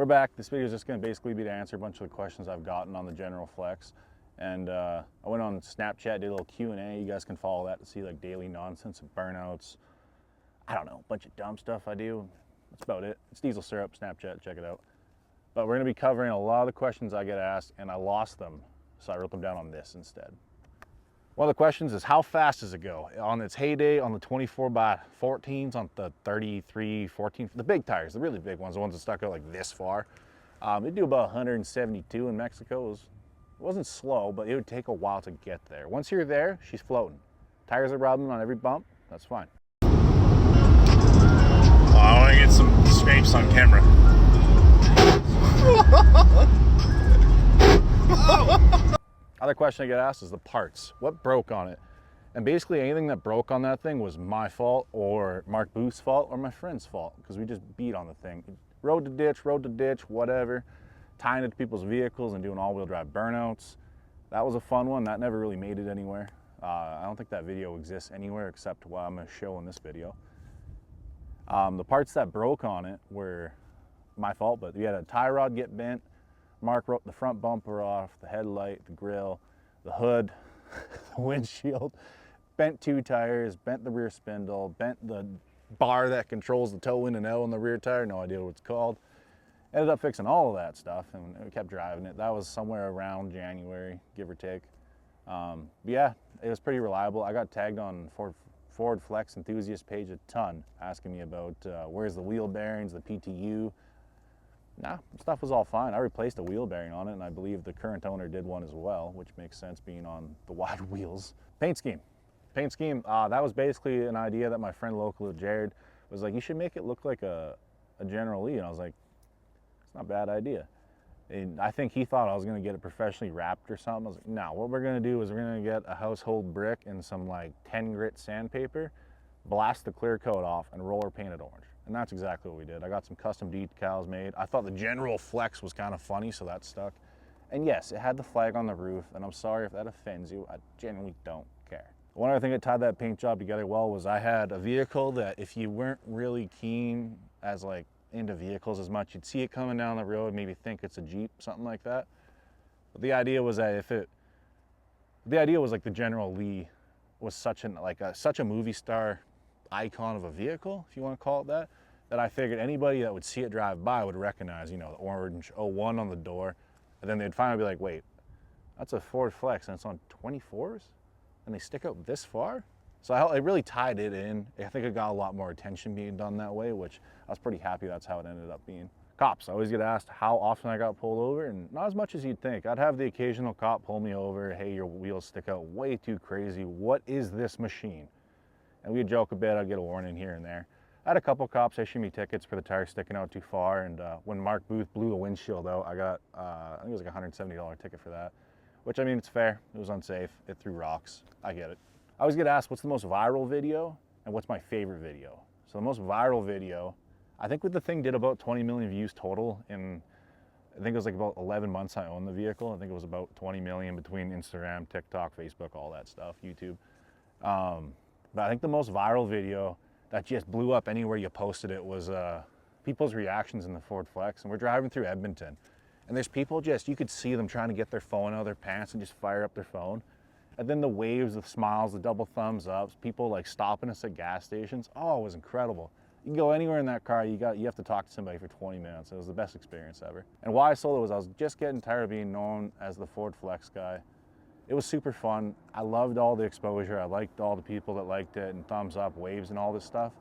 We're back. This video is just going to basically be to answer a bunch of the questions I've gotten on the General Flex. And I went on Snapchat, did a little Q&A. You guys can follow that to see like daily nonsense and burnouts. I don't know, a bunch of dumb stuff I do. That's about it. It's Diesel Syrup, Snapchat, check it out. But we're going to be covering a lot of the questions I get asked, and I lost them, so I wrote them down on this instead. One of the questions is, how fast does it go? On its heyday, on the 24x14s, on the 33, 14, the big tires, the really big ones, the ones that stuck out like this far, it'd do about 172 in Mexico. It wasn't slow, but it would take a while to get there. Once you're there, she's floating. Tires are rubbing on every bump, that's fine. I want to get some scrapes on camera. Other question I get asked is the parts. What broke on it? And basically anything that broke on that thing was my fault or Mark Booth's fault or my friend's fault, because we just beat on the thing. Road to ditch, whatever. Tying it to people's vehicles and doing all-wheel drive burnouts. That was a fun one. That never really made it anywhere. I don't think that video exists anywhere except what I'm going to show in this video. The parts that broke on it were my fault, but we had a tie rod get bent. Mark ripped the front bumper off, the headlight, the grill, the hood, the windshield, bent two tires, bent the rear spindle, bent the bar that controls the toe in and out on the rear tire, no idea what it's called. Ended up fixing all of that stuff, and we kept driving it. That was somewhere around January, give or take. But yeah, it was pretty reliable. I got tagged on Ford Flex enthusiast page a ton, asking me about where's the wheel bearings, the PTU. Nah, stuff was all fine. I replaced a wheel bearing on it, and I believe the current owner did one as well, which makes sense being on the wide wheels. Paint scheme, that was basically an idea that my friend local Jared was like, you should make it look like a General Lee, and I was like, it's not a bad idea. And I think he thought I was gonna get it professionally wrapped or something. I was like, no, what we're gonna do is we're gonna get a household brick and some like 10 grit sandpaper, blast the clear coat off, and roller paint it orange. And that's exactly what we did. I got some custom decals made. I thought the General Flex was kind of funny, so that stuck. And yes, it had the flag on the roof, and I'm sorry if that offends you. I genuinely don't care. One other thing that tied that paint job together well was I had a vehicle that if you weren't really keen as like into vehicles as much, you'd see it coming down the road, maybe think it's a Jeep, something like that. But the idea was that like the General Lee was such a movie star icon of a vehicle, if you want to call it that, that I figured anybody that would see it drive by would recognize, you know, the orange 01 on the door, and then they'd finally be like, wait, that's a Ford Flex and it's on 24s and they stick out this far? So it really tied it in. I think it got a lot more attention being done that way, which I was pretty happy that's how it ended up being. Cops, I always get asked how often I got pulled over, and not as much as you'd think. I'd have the occasional cop pull me over, hey, your wheels stick out way too crazy. What is this machine? And we'd joke a bit, I'd get a warning here and there. I had a couple cops issue me tickets for the tires sticking out too far, and when Mark Booth blew the windshield out, I got, I think it was like a $170 ticket for that. Which, I mean, it's fair, it was unsafe, it threw rocks, I get it. I always get asked what's the most viral video and what's my favorite video. So the most viral video, I think the thing did about 20 million views total in, I think it was like about 11 months I owned the vehicle. I think it was about 20 million between Instagram, TikTok, Facebook, all that stuff, YouTube. But I think the most viral video that just blew up anywhere you posted it was people's reactions in the Ford Flex. And we're driving through Edmonton, and there's people just, you could see them trying to get their phone out of their pants and just fire up their phone. And then the waves, the smiles, the double thumbs ups, people like stopping us at gas stations. Oh, it was incredible. You can go anywhere in that car, you have to talk to somebody for 20 minutes. It was the best experience ever. And why I sold it was I was just getting tired of being known as the Ford Flex guy. It was super fun. I loved all the exposure. I liked all the people that liked it and thumbs up, waves and all this stuff.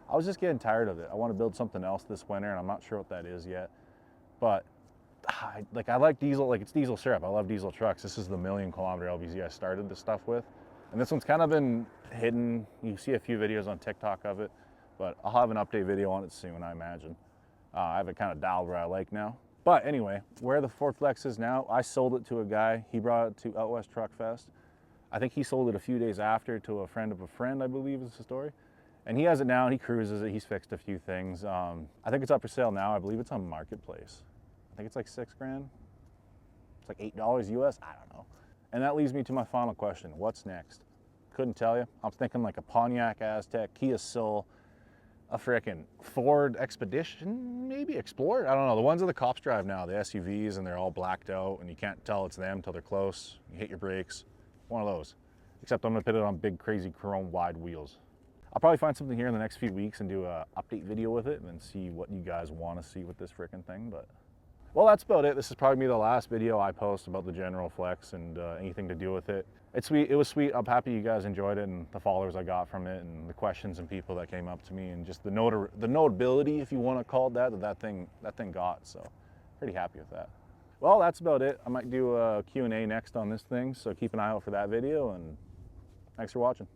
I was just getting tired of it. I want to build something else this winter, and I'm not sure what that is yet. But I like diesel, like it's Diesel Syrup. I love diesel trucks. This is the 1,000,000-kilometer LBZ I started this stuff with. And this one's kind of been hidden. You see a few videos on TikTok of it, but I'll have an update video on it soon, I imagine. I have it kind of dialed where I like now. But anyway, where the Ford Flex is now, I sold it to a guy. He brought it to Out West Truck Fest. I think he sold it a few days after to a friend of a friend, I believe is the story. And he has it now, and he cruises it. He's fixed a few things. I think it's up for sale now. I believe it's on Marketplace. I think it's like $6 grand. It's like $8 US, I don't know. And that leads me to my final question. What's next? Couldn't tell you. I'm thinking like a Pontiac Aztek, Kia Soul, a frickin' Ford Expedition, maybe Explorer. I don't know. The ones that the cops drive now, the SUVs, and they're all blacked out, and you can't tell it's them till they're close. You hit your brakes. One of those. Except I'm gonna put it on big, crazy chrome wide wheels. I'll probably find something here in the next few weeks and do a update video with it, and then see what you guys want to see with this frickin' thing. But well, that's about it. This is probably the last video I post about the General Flex and anything to do with it. It's sweet. It was sweet. I'm happy you guys enjoyed it, and the followers I got from it, and the questions and people that came up to me, and just the notability, if you want to call it that thing got. So pretty happy with that. Well, that's about it. I might do a Q&A next on this thing, so keep an eye out for that video, and thanks for watching.